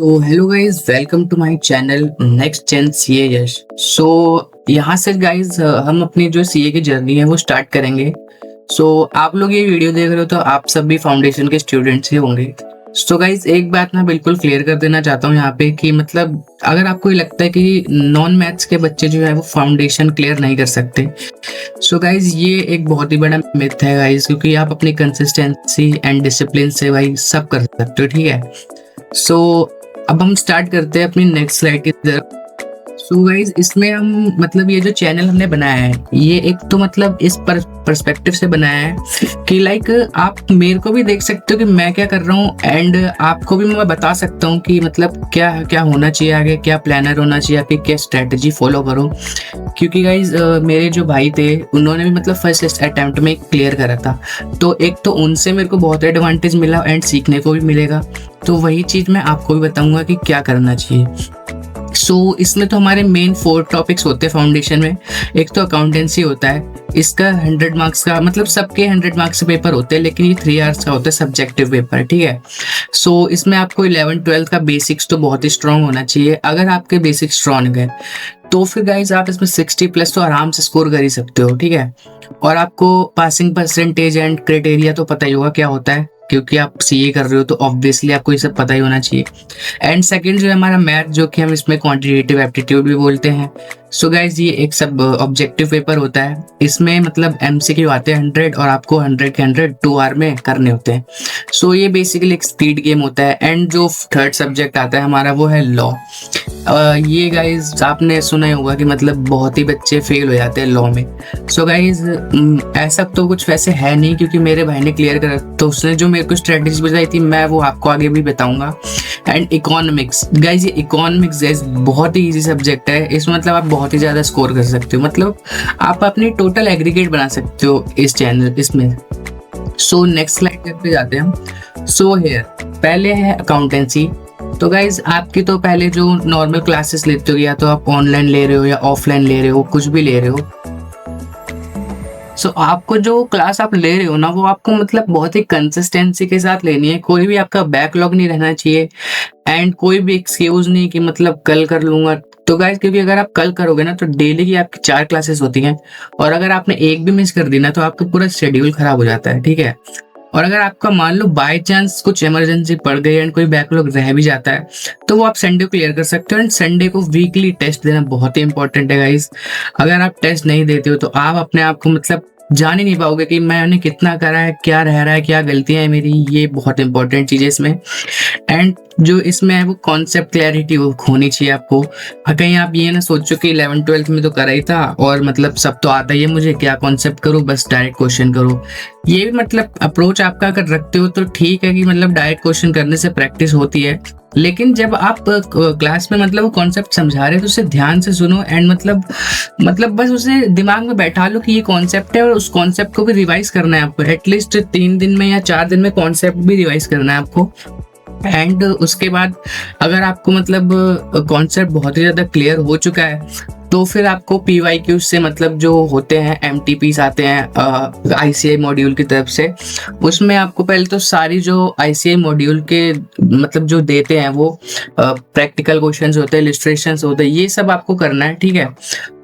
तो hello guys, welcome to my channel next gen CA Yash. So यहाँ से guys हम अपनी जो सीए की जर्नी है वो स्टार्ट करेंगे। आप लोग ये वीडियो देख रहे हो तो आप सब भी फाउंडेशन के स्टूडेंट्स ही होंगे। गाइस एक बात मैं बिल्कुल क्लियर कर देना चाहता हूँ यहाँ पे कि मतलब अगर आपको ये लगता है कि नॉन मैथ्स के बच्चे जो है वो फाउंडेशन क्लियर नहीं कर सकते, गाइज ये एक बहुत ही बड़ा मिथ है गाइज, क्योंकि आप अपनी कंसिस्टेंसी एंड डिसिप्लिन से भाई सब कर सकते हो। ठीक है, अब हम स्टार्ट करते हैं अपनी नेक्स्ट स्लाइड की तरफ। गाइज इसमें हम मतलब ये जो चैनल हमने बनाया है ये एक तो मतलब इस पर्सपेक्टिव से बनाया है कि लाइक आप मेरे को भी देख सकते हो कि मैं क्या कर रहा हूँ, एंड आपको भी मैं बता सकता हूँ कि मतलब क्या क्या होना चाहिए आगे, क्या प्लानर होना चाहिए, आपकी क्या स्ट्रेटजी फॉलो करो। क्योंकि गाइज मेरे जो भाई थे उन्होंने भी मतलब फर्स्ट अटेम्प्ट में क्लियर करा था, तो एक तो उनसे मेरे को बहुत एडवांटेज मिला एंड सीखने को भी मिलेगा। तो वही चीज़ मैं आपको भी बताऊंगा कि क्या करना चाहिए। इसमें तो हमारे मेन 4 टॉपिक्स होते हैं फाउंडेशन में। एक तो अकाउंटेंसी होता है, इसका 100 मार्क्स का मतलब सबके 100 मार्क्स के पेपर होते हैं, लेकिन ये 3 आवर्स का होता है सब्जेक्टिव पेपर। ठीक है, इसमें आपको 11-12 का बेसिक्स तो बहुत ही स्ट्रांग होना चाहिए। अगर आपके बेसिक्स स्ट्रांग है तो फिर गाइज आप इसमें 60+ तो आराम से स्कोर कर ही सकते हो। ठीक है, और आपको पासिंग परसेंटेज एंड क्राइटेरिया तो पता ही होगा क्या होता है, क्योंकि आप सीए कर रहे हो तो ऑब्वियसली आपको ये सब पता ही होना चाहिए। एंड सेकंड जो है हमारा मैथ, जो कि हम इसमें क्वांटिटेटिव एप्टीट्यूड भी बोलते हैं। गाइज ये एक सब ऑब्जेक्टिव पेपर होता है, इसमें मतलब एमसीक्यू आते हैं 100 और आपको 100 के 100 2 आवर में करने होते हैं। ये बेसिकली एक स्पीड गेम होता है। एंड जो थर्ड सब्जेक्ट आता है हमारा वो है लॉ। ये गाइज आपने सुना ही होगा कि मतलब बहुत ही बच्चे फेल हो जाते हैं लॉ में। गाइज ऐसा तो कुछ वैसे है नहीं, क्योंकि मेरे भाई ने क्लियर करा तो उसने जो मेरे को स्ट्रेटेजी बताई थी मैं वो आपको आगे भी बताऊंगा। एंड इकोनॉमिक्स गाइज, ये इकोनॉमिक्स गाइज बहुत ही इजी सब्जेक्ट है, इसमें मतलब आप बहुत ही ज्यादा स्कोर कर सकते हो, मतलब आप अपनी टोटल एग्रीगेट बना सकते हो इस चैनल इसमें। नेक्स्ट स्लाइड पे जाते हैं हम। हेयर पहले है अकाउंटेंसी। गाइज आपकी तो पहले जो नॉर्मल क्लासेस लेते हो, या तो आप ऑनलाइन ले रहे हो या ऑफलाइन ले रहे हो, कुछ भी ले रहे हो, आपको जो क्लास आप ले रहे हो ना वो आपको मतलब बहुत ही कंसिस्टेंसी के साथ लेनी है। कोई भी आपका बैकलॉग नहीं रहना चाहिए एंड कोई भी एक्सक्यूज नहीं कि मतलब कल कर लूंगा। तो गाइस क्योंकि अगर आप कल करोगे ना तो डेली की आपकी 4 क्लासेस होती हैं, और अगर आपने एक भी मिस कर दी ना तो आपका पूरा शेड्यूल खराब हो जाता है। ठीक है, और अगर आपका मान लो बाय चांस कुछ इमरजेंसी पड़ गई एंड कोई बैकलॉग रह भी जाता है तो वो आप संडे को क्लियर कर सकते हो। एंड संडे को वीकली टेस्ट देना बहुत ही इंपॉर्टेंट है गाइस। अगर आप टेस्ट नहीं देते हो तो आप अपने आप को मतलब जान ही नहीं पाओगे कि मैंने कितना करा है, क्या रह रहा है, क्या गलतियां है मेरी। ये बहुत इंपॉर्टेंट चीज है इसमें। एंड जो इसमें है वो कॉन्सेप्ट क्लैरिटी होनी चाहिए आपको। कहीं आप ये ना सोचो कि 11-12 में तो करा ही था और मतलब सब तो आता ही है मुझे, क्या कॉन्सेप्ट करूँ, बस डायरेक्ट क्वेश्चन करो। ये भी मतलब अप्रोच आपका अगर रखते हो तो ठीक है कि मतलब डायरेक्ट क्वेश्चन करने से प्रैक्टिस होती है, लेकिन जब आप क्लास में मतलब वो कॉन्सेप्ट समझा रहे हो तो उसे ध्यान से सुनो एंड मतलब बस उसे दिमाग में बैठा लो कि ये कॉन्सेप्ट है, और उस कॉन्सेप्ट को भी रिवाइज करना है आपको। एटलीस्ट 3 दिन में या 4 दिन में कॉन्सेप्ट भी रिवाइज करना है आपको। एंड उसके बाद अगर आपको मतलब कॉन्सेप्ट बहुत ही ज़्यादा क्लियर हो चुका है तो फिर आपको PYQ से मतलब जो होते हैं MTPs आते हैं ICI मॉड्यूल की तरफ से, उसमें आपको पहले तो सारी जो ICI मॉड्यूल के मतलब जो देते हैं वो प्रैक्टिकल क्वेश्चंस होते हैं, इलस्ट्रेशंस होते हैं, ये सब आपको करना है। ठीक है,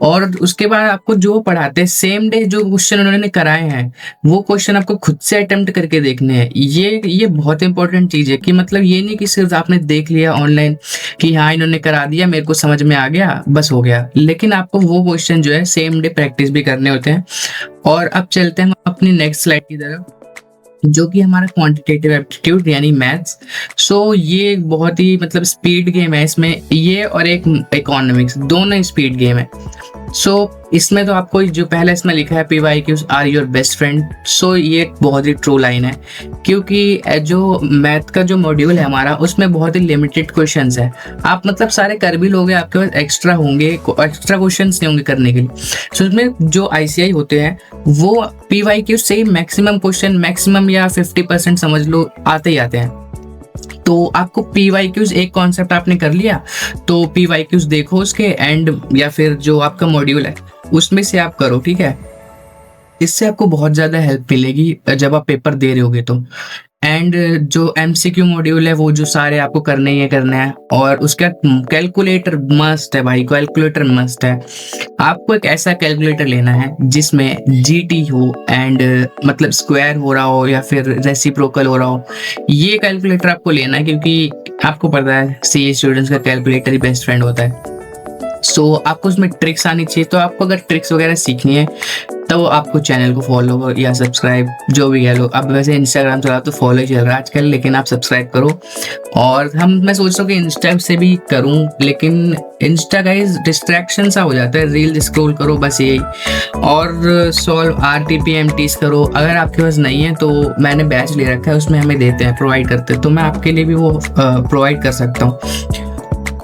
और उसके बाद आपको जो पढ़ाते हैं सेम डे जो क्वेश्चन उन्होंने कराए हैं वो क्वेश्चन आपको खुद से अटेम्प्ट करके देखने हैं। ये बहुत इंपॉर्टेंट चीज़ है कि मतलब ये नहीं कि सिर्फ आपने देख लिया ऑनलाइन कि हाँ इन्होंने करा दिया, मेरे को समझ में आ गया, बस हो गया, लेकिन आपको वो क्वेश्चन जो है सेम डे प्रैक्टिस भी करने होते हैं। और अब चलते हैं अपनी नेक्स्ट स्लाइड की तरफ, जो कि हमारा क्वांटिटेटिव एप्टीट्यूड यानी मैथ्स। ये बहुत ही मतलब स्पीड गेम है इसमें, ये और एक इकोनॉमिक्स दोनों स्पीड गेम है। इसमें तो आपको जो पहले इसमें लिखा है PYQs are your best friend. ये एक बहुत ही ट्रू लाइन है, क्योंकि जो मैथ का जो मॉड्यूल है हमारा उसमें बहुत ही लिमिटेड क्वेश्चंस है। आप मतलब सारे कर भी लोगे, आपके पास एक्स्ट्रा होंगे, एक्स्ट्रा क्वेश्चंस नहीं होंगे करने के लिए। इसमें जो ICI होते हैं वो PYQ से ही मैक्सिमम क्वेश्चन, मैक्सिमम या 50% समझ लो आते ही आते हैं। तो आपको PYQs एक कॉन्सेप्ट आपने कर लिया तो PYQs देखो उसके एंड, या फिर जो आपका मॉड्यूल है उसमें से आप करो। ठीक है, इससे आपको बहुत ज़्यादा हेल्प मिलेगी जब आप पेपर दे रहे होगे तो। एंड जो एमसीक्यू मॉड्यूल है वो जो सारे आपको करने ही करना है। और उसका कैलकुलेटर मस्ट है भाई, कैलकुलेटर मस्ट है। आपको एक ऐसा कैलकुलेटर लेना है जिसमें जीटी हो एंड मतलब स्क्वायर हो रहा हो या फिर रेसिप्रोकल हो रहा हो। ये कैलकुलेटर आपको लेना है क्योंकि आपको पता है सीए स्टूडेंट्स का कैलकुलेटर ही बेस्ट फ्रेंड होता है। सो आपको उसमें ट्रिक्स आनी चाहिए। तो आपको अगर ट्रिक्स वगैरह सीखनी है तो आपको चैनल को फॉलो या सब्सक्राइब जो भी है लो। अब वैसे इंस्टाग्राम चला तो फॉलो ही चल रहा है आजकल, लेकिन आप सब्सक्राइब करो। और मैं सोच रहा हूँ कि इंस्टा से भी करूँ, लेकिन इंस्टा गाइस डिस्ट्रैक्शन सा हो जाता है, रील स्क्रॉल करो बस यही। और सॉल्व RTPMTs करो। अगर आपके पास नहीं है तो मैंने बैच ले रखा है, उसमें हमें देते हैं, प्रोवाइड करते हैं, तो मैं आपके लिए भी वो प्रोवाइड कर सकता हूँ।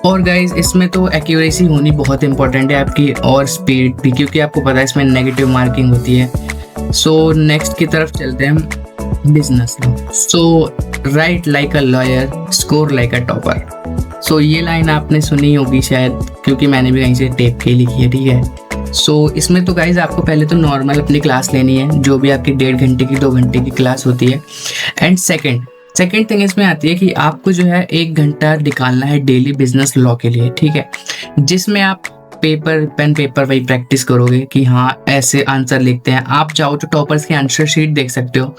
और गाइज इसमें तो एक्यूरेसी होनी बहुत इंपॉर्टेंट है आपकी, और स्पीड भी, क्योंकि आपको पता है इसमें नेगेटिव मार्किंग होती है। सो नेक्स्ट की तरफ चलते हैं हम, business law. So write like a lawyer, score like a topper. So ये लाइन आपने सुनी होगी शायद, क्योंकि मैंने भी कहीं से टेप के लिखी है, ठीक है। सो इसमें तो गाइज आपको पहले तो नॉर्मल अपनी क्लास लेनी है, जो भी आपकी 1.5 घंटे की 2 घंटे की क्लास होती है। एंड सेकेंड थिंग इसमें आती है कि आपको जो है 1 घंटा निकालना है डेली बिजनेस लॉ के लिए, ठीक है, जिसमें आप पेन पेपर वही प्रैक्टिस करोगे कि हाँ ऐसे आंसर लिखते हैं। आप चाहो तो टॉपर्स की आंसर शीट देख सकते हो।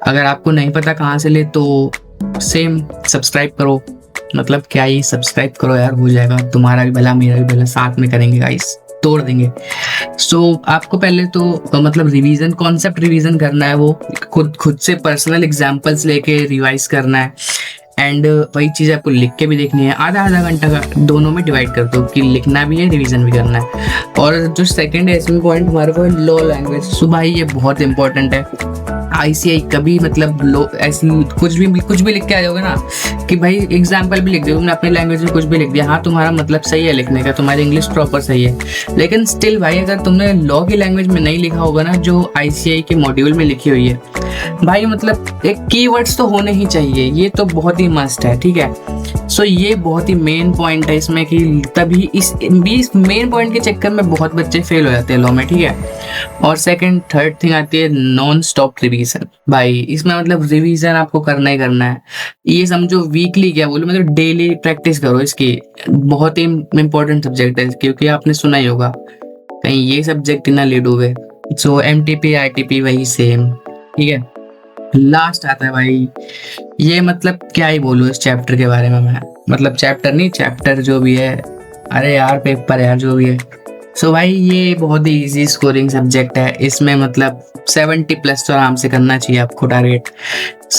अगर आपको नहीं पता कहाँ से ले तो सेम सब्सक्राइब करो, मतलब क्या ही सब्सक्राइब करो यार, हो जाएगा तुम्हारा भी भला मेरा भी भला, साथ में करेंगे गाइस, तोड़ देंगे। सो आपको पहले तो मतलब रिवीजन, कॉन्सेप्ट रिवीजन करना है, वो खुद से पर्सनल एग्जांपल्स लेके रिवाइज करना है। एंड वही चीज़ आपको लिख के भी देखनी है, आधा घंटा का दोनों में डिवाइड कर दो कि लिखना भी है रिवीजन भी करना है। और जो सेकंड है इसमें पॉइंट हमारे को लॉ लैंग्वेज। सो भाई ये बहुत इंपॉर्टेंट है। ICI कभी मतलब लो ऐसी कुछ भी लिख के आ जाओगे ना कि भाई एग्जाम्पल भी लिख दो, तुमने अपनी लैंग्वेज में कुछ भी लिख दिया, हाँ तुम्हारा मतलब सही है लिखने का, तुम्हारी इंग्लिश प्रॉपर सही है, लेकिन स्टिल भाई अगर तुमने लॉ की लैंग्वेज में नहीं लिखा होगा ना जो ICI के मॉड्यूल में लिखी हुई है, भाई मतलब एक कीवर्ड्स तो होने ही चाहिए, ये तो बहुत ही मस्ट है, ठीक है। सो ये बहुत ही मेन पॉइंट है इसमें कि तभी इस मेन पॉइंट के चक्कर में बहुत बच्चे फेल हो जाते हैं लॉ में, ठीक है। और थर्ड थिंग आती है नॉन स्टॉप रिवीजन। भाई इसमें मतलब रिवीजन आपको करना ही करना है। ये समझो वीकली क्या बोलूं, मतलब डेली प्रैक्टिस करो इसकी, बहुत ही इंपॉर्टेंट सब्जेक्ट है, क्योंकि आपने सुना ही होगा कहीं ये सब्जेक्ट ना ले डूबे। सो MTP RTP वही सेम, ठीक है। लास्ट आता है भाई, ये मतलब क्या ही बोलूं इस चैप्टर के बारे में मैं, मतलब चैप्टर जो भी है, अरे यार पेपर यार जो भी है। सो भाई ये बहुत ही इजी स्कोरिंग सब्जेक्ट है। इसमें मतलब 70+ तो आराम से करना चाहिए आपको टारगेट,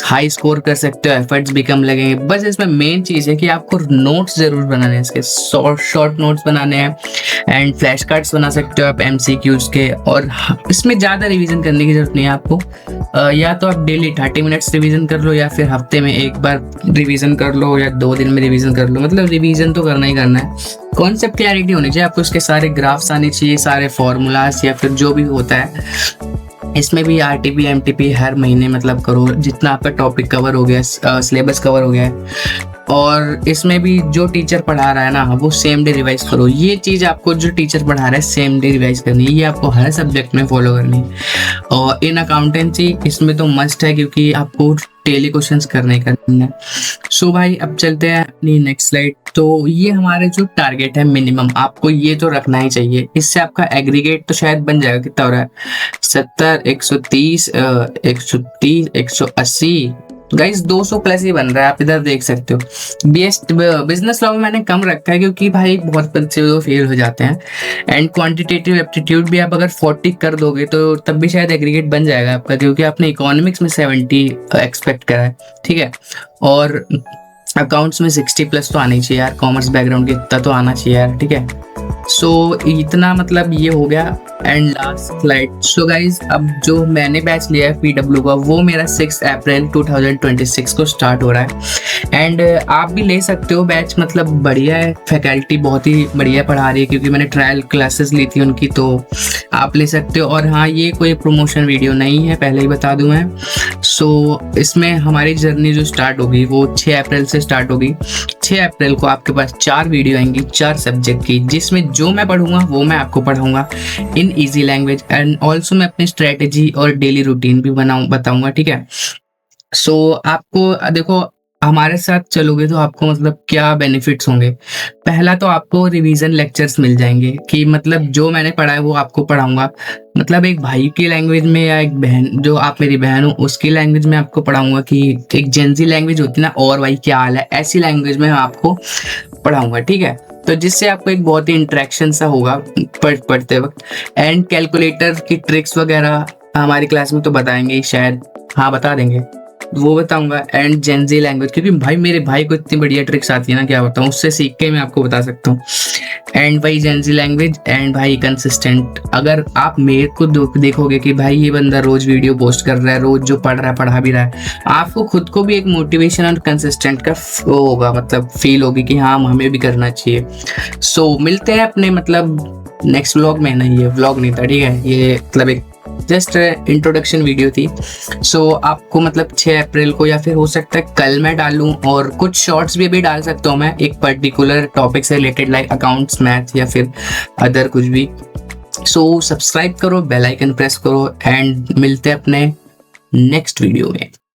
हाई स्कोर कर सकते हो, एफर्ट्स भी कम लगेंगे। बस इसमें मेन चीज़ है कि आपको नोट्स जरूर बनाने हैं, इसके शॉर्ट नोट्स बनाने हैं एंड फ्लैश कार्ड्स बना सकते हो आप MCQs के। और इसमें ज़्यादा रिवीजन करने की जरूरत नहीं है आपको, या तो आप डेली 30 मिनट्स रिवीजन कर लो, या फिर हफ्ते में एक बार रिवीजन कर लो, या 2 दिन में रिवीजन कर लो, मतलब रिवीजन तो करना ही करना है। कॉन्सेप्ट क्लैरिटी होनी चाहिए आपको, इसके सारे ग्राफ्स आने चाहिए, सारे फॉर्मूलाज या फिर जो भी होता है। इसमें भी RTP MTP हर महीने मतलब करो, जितना आपका टॉपिक कवर हो गया, सिलेबस कवर हो गया है। और इसमें भी जो टीचर पढ़ा रहा है ना वो सेम डे रिवाइज करो। ये चीज़ आपको जो टीचर पढ़ा रहा है सेम डे रिवाइज करनी है, ये आपको हर सब्जेक्ट में फॉलो करनी है। और इन अकाउंटेंसी इसमें तो मस्ट है, क्योंकि आपको डेली क्वेश्चंस करने है। सो भाई अब चलते हैं अपनी नेक्स्ट स्लाइड। तो ये हमारे जो टारगेट है मिनिमम, आपको ये तो रखना ही चाहिए, इससे आपका एग्रीगेट तो शायद बन जाएगा। कितना हो रहा है 70, 130, 180 गाइस, 200+ ही बन रहा है, आप इधर देख सकते हो। बिजनेस लॉ में मैंने कम रखा है क्योंकि भाई बहुत बच्चे फेल हो जाते हैं। एंड क्वांटिटेटिव एप्टीट्यूड भी आप अगर 40 कर दोगे तो तब भी शायद एग्रीगेट बन जाएगा आपका, क्योंकि आपने इकोनॉमिक्स में 70 एक्सपेक्ट करा है, ठीक है। और अकाउंट्स में 60+ तो आना ही चाहिए यार, कॉमर्स बैकग्राउंड के इतना तो आना चाहिए यार, ठीक है। सो इतना मतलब ये हो गया। And last slide. So guys अब जो मैंने बैच लिया है PW का, वो मेरा 6 अप्रैल 2026 को स्टार्ट हो रहा है। एंड आप भी ले सकते हो बैच, मतलब बढ़िया है, फैकल्टी बहुत ही बढ़िया पढ़ा रही है, क्योंकि मैंने ट्रायल क्लासेस ली थी उनकी, तो आप ले सकते हो। और हाँ, ये कोई प्रमोशन वीडियो नहीं है, पहले ही बता दूं मैं। सो इसमें हमारी जर्नी जो स्टार्ट होगी वो 6 अप्रैल से स्टार्ट होगी। 6 अप्रैल को आपके पास 4 वीडियो आएंगी 4 सब्जेक्ट की, जिसमें जो मैं पढ़ूंगा वो मैं आपको पढ़ाऊंगा in easy language. And also मैं अपनी स्ट्रेटेजी और डेली रूटीन भी बताऊंगा, ठीक है। सो आपको देखो, हमारे साथ चलोगे तो आपको मतलब क्या बेनिफिट्स होंगे। पहला तो आपको रिवीजन लेक्चर्स मिल जाएंगे कि मतलब जो मैंने पढ़ा है वो आपको पढ़ाऊंगा। मतलब एक भाई की लैंग्वेज में, या एक बहन, जो आप मेरी बहन हो उसकी लैंग्वेज में आपको पढ़ाऊंगा। कि एक जेंजी लैंग्वेज होती है ना, और भाई क्या हाल है, ऐसी लैंग्वेज में आपको पढ़ाऊंगा, ठीक है। तो जिससे आपको एक बहुत ही इंटरेक्शन सा होगा पढ़ते वक्त। एंड कैलकुलेटर की ट्रिक्स वगैरह हमारी क्लास में तो बताएंगे ही शायद, हाँ बता देंगे, वो बताऊंगा। एंड जेंजी लैंग्वेज, क्योंकि भाई मेरे भाई को इतनी बढ़िया ट्रिक्स आती है ना, क्या बताऊं, उससे सीख के मैं आपको बता सकता हूँ। एंड भाई जेंजी लैंग्वेज, एंड भाई कंसिस्टेंट। अगर आप मेरे को देखोगे कि भाई ये बंदा रोज वीडियो पोस्ट कर रहा है, रोज जो पढ़ रहा है पढ़ा भी रहा है, आपको खुद को भी एक मोटिवेशन और कंसिस्टेंट का वो होगा, मतलब फील होगी कि हाँ हमें भी करना चाहिए। सो मिलते हैं अपने मतलब नेक्स्ट व्लॉग में। नहीं, ये व्लॉग नहीं था, ठीक है, ये मतलब एक जस्ट इंट्रोडक्शन वीडियो थी। सो आपको मतलब 6 अप्रैल को, या फिर हो सकता है कल मैं डालूं, और कुछ शॉर्ट्स भी अभी डाल सकता हूं मैं एक पर्टिकुलर टॉपिक से रिलेटेड, लाइक अकाउंट्स, मैथ, या फिर अदर कुछ भी। सो सब्सक्राइब करो, बेल आइकन प्रेस करो, एंड मिलते हैं अपने नेक्स्ट वीडियो में।